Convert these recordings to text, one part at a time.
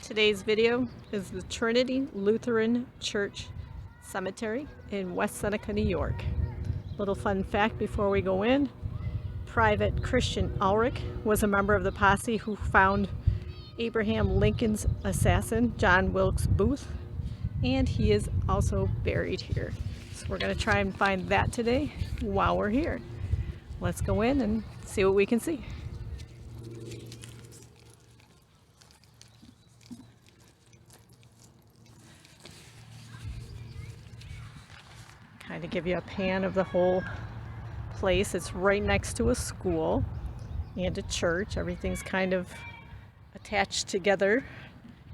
Today's video is the Trinity Lutheran Church Cemetery in West Seneca, New York. Little fun fact before we go in. Private Christian Ulrich was a member of the posse who found Abraham Lincoln's assassin, John Wilkes Booth, and he is also buried here. So we're going to try and find that today while we're here. Let's go in and see what we can see. Kind of give you a pan of the whole place. It's right next to a school and a church. Everything's kind of attached together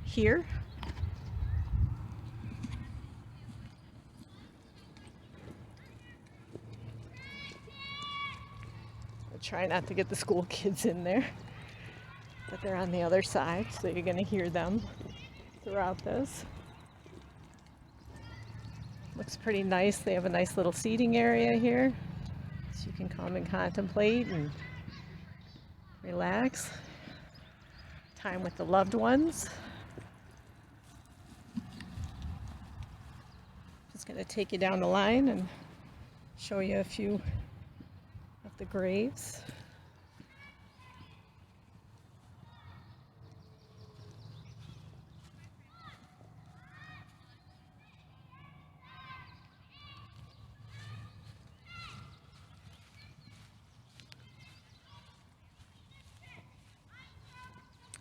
here. I'll try not to get the school kids in there, but they're on the other side, so you're going to hear them throughout this. Looks pretty nice. They have a nice little seating area here, so you can come and contemplate and relax. Time with the loved ones. Just going to take you down the line and show you a few of the graves.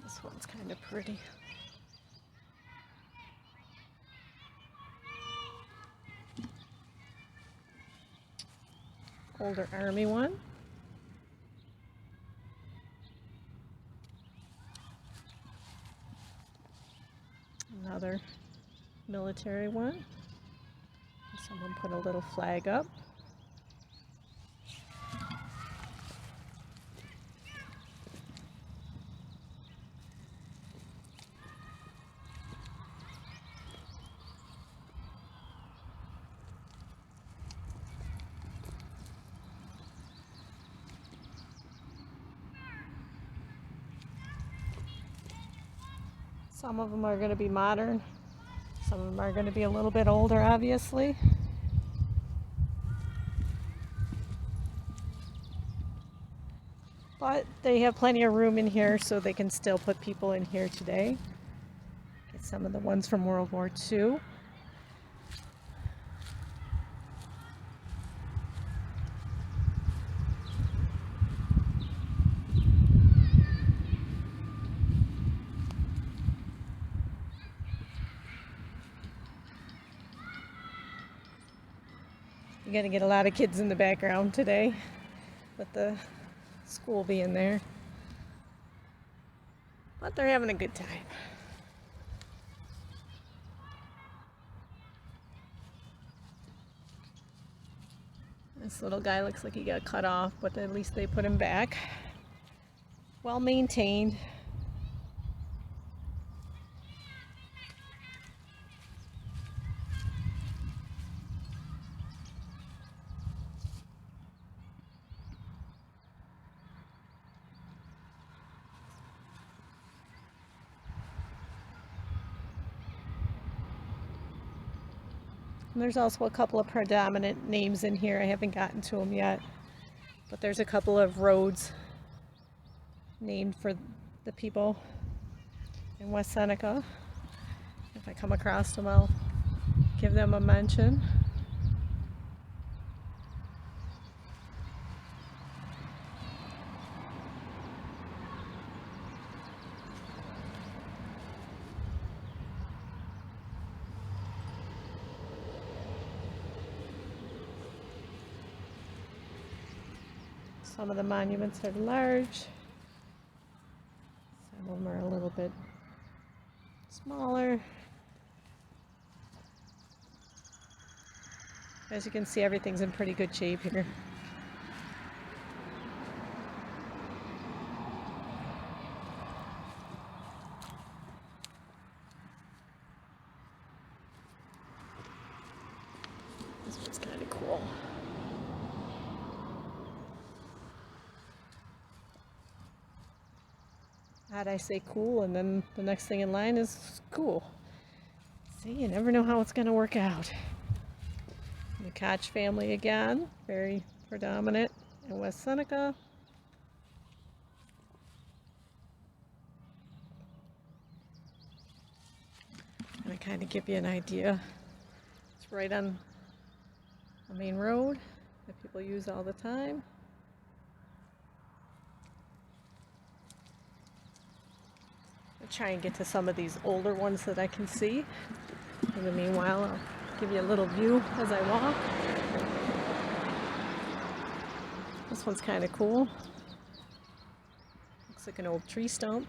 This one's kind of pretty. Older army one. Another military one. Someone put a little flag up. Some of them are going to be modern. Some of them are going to be a little bit older, obviously. But they have plenty of room in here, so they can still put people in here today. Get some of the ones from World War II. You're going to get a lot of kids in the background today with the school being there. But they're having a good time. This little guy looks like he got cut off, but at least they put him back. Well maintained. And there's also a couple of predominant names in here. I haven't gotten to them yet, but there's a couple of roads named for the people in West Seneca. If I come across them, I'll give them a mention. Some of the monuments are large, some of them are a little bit smaller. As you can see, everything's in pretty good shape here. This one's kind of cool. I say cool, and then the next thing in line is school. See, you never know how it's going to work out. The Koch family again, very predominant in West Seneca. And I kind of give you an idea. It's right on the main road that people use all the time. I'll try and get to some of these older ones that I can see. In the meanwhile, I'll give you a little view as I walk. This one's kind of cool. Looks like an old tree stump.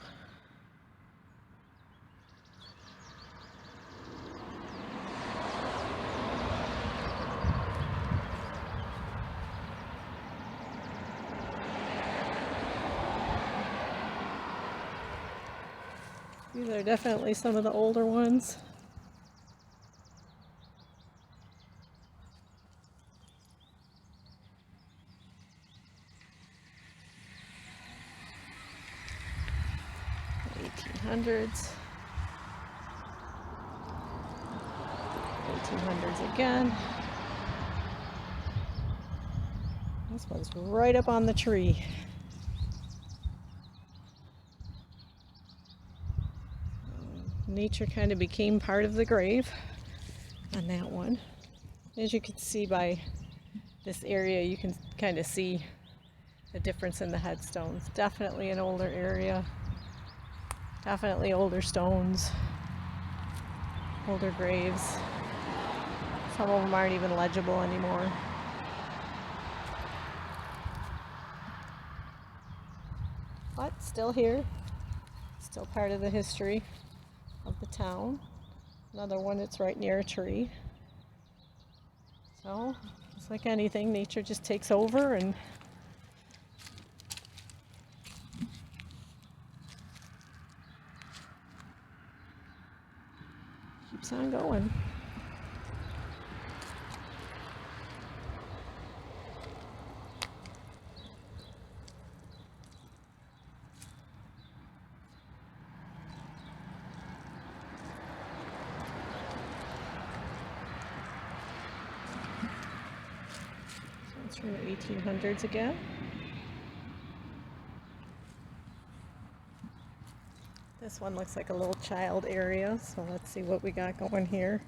These are definitely some of the older ones. '1800s. 1800s again. This one's right up on the tree. Nature kind of became part of the grave on that one. As you can see by this area, you can kind of see the difference in the headstones. Definitely an older area. Definitely older stones. Older graves. Some of them aren't even legible anymore. But still here. Still part of the history of the town. Another one that's right near a tree. So, it's like anything, nature just takes over and keeps on going. From the 1800s again. This one looks like a little child area, so let's see what we got going here.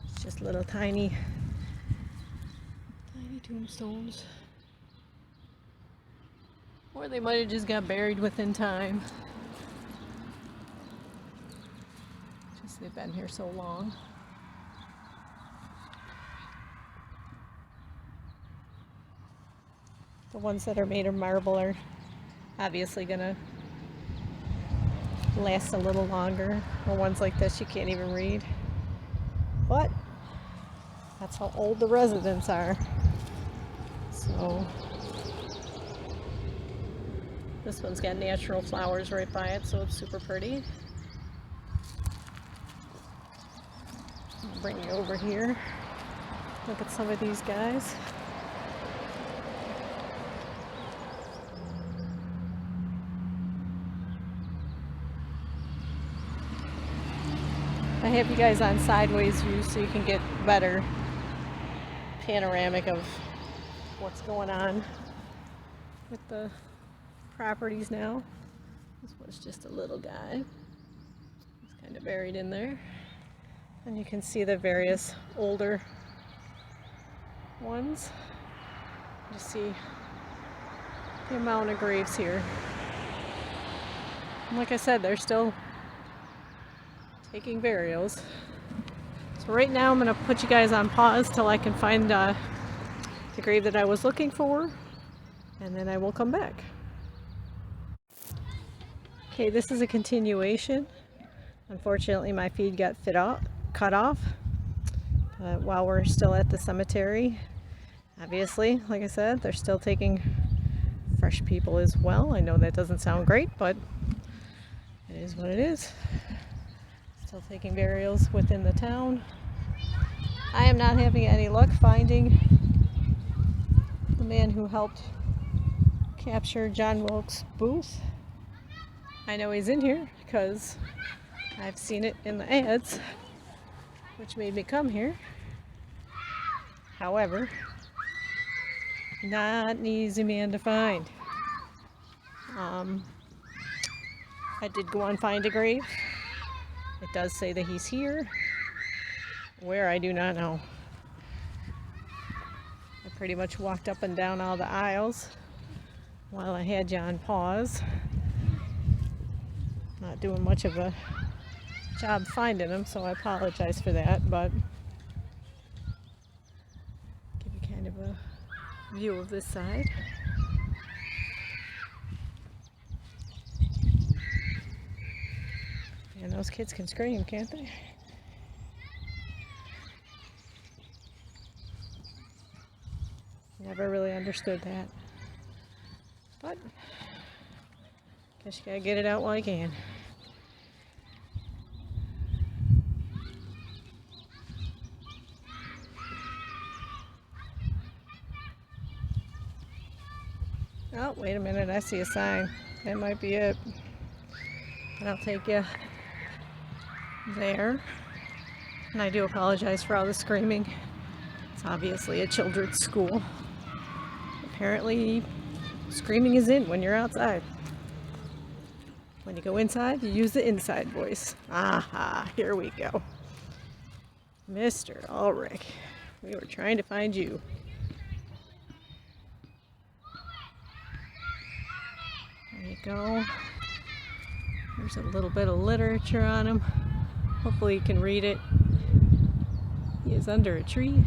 It's just little tiny tombstones. Or they might have just got buried within time. Just they've been here so long. The ones that are made of marble are obviously gonna last a little longer. The ones like this you can't even read. But that's how old the residents are. So this one's got natural flowers right by it, so it's super pretty. I'll bring you over here. Look at some of these guys. I have you guys on sideways view so you can get better panoramic of what's going on with the properties now. This one's just a little guy. He's kind of buried in there. And you can see the various older ones. You see the amount of graves here. And like I said, they're still taking burials. So right now I'm going to put you guys on pause till I can find the grave that I was looking for, and then I will come back. Okay, this is a continuation. Unfortunately my feed got cut off while we're still at the cemetery. Obviously, like I said, they're still taking fresh people as well. I know that doesn't sound great, but it is what it is. Still taking burials within the town. I am not having any luck finding the man who helped capture John Wilkes Booth I know he's in here because I've seen it in the ads, which made me come here. However, not an easy man to find. I did go on Find a Grave. It does say that he's here. Where, I do not know. I pretty much walked up and down all the aisles while I had you on pause. Not doing much of a job finding him, so I apologize for that, but give you kind of a view of this side. And those kids can scream, can't they? Never really understood that. But guess you gotta get it out while you can. Oh, wait a minute, I see a sign. That might be it. And I'll take you there. And I do apologize for all the screaming. It's obviously a children's school. Apparently, screaming is in when you're outside. When you go inside, you use the inside voice. Aha, here we go. Mr. Ulrich, we were trying to find you. There you go. There's a little bit of literature on him. Hopefully you can read it. He is under a tree.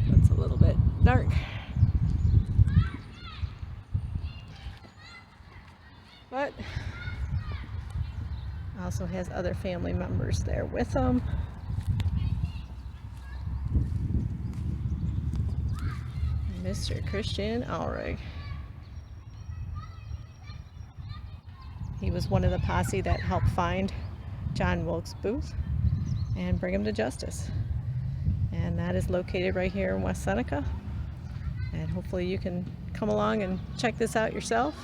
It's a little bit dark. But also has other family members there with him. Mr. Christian Ulrich. He was one of the posse that helped find John Wilkes Booth and bring him to justice. And that is located right here in West Seneca. And hopefully you can come along and check this out yourself.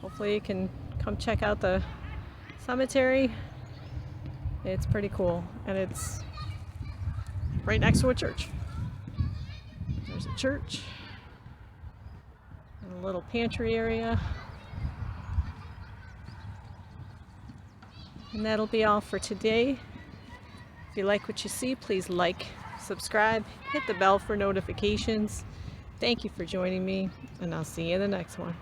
Hopefully you can come check out the cemetery. It's pretty cool, and it's right next to a church. There's a church and a little pantry area. And that'll be all for today. If you like what you see, please like, subscribe, hit the bell for notifications. Thank you for joining me, and I'll see you in the next one.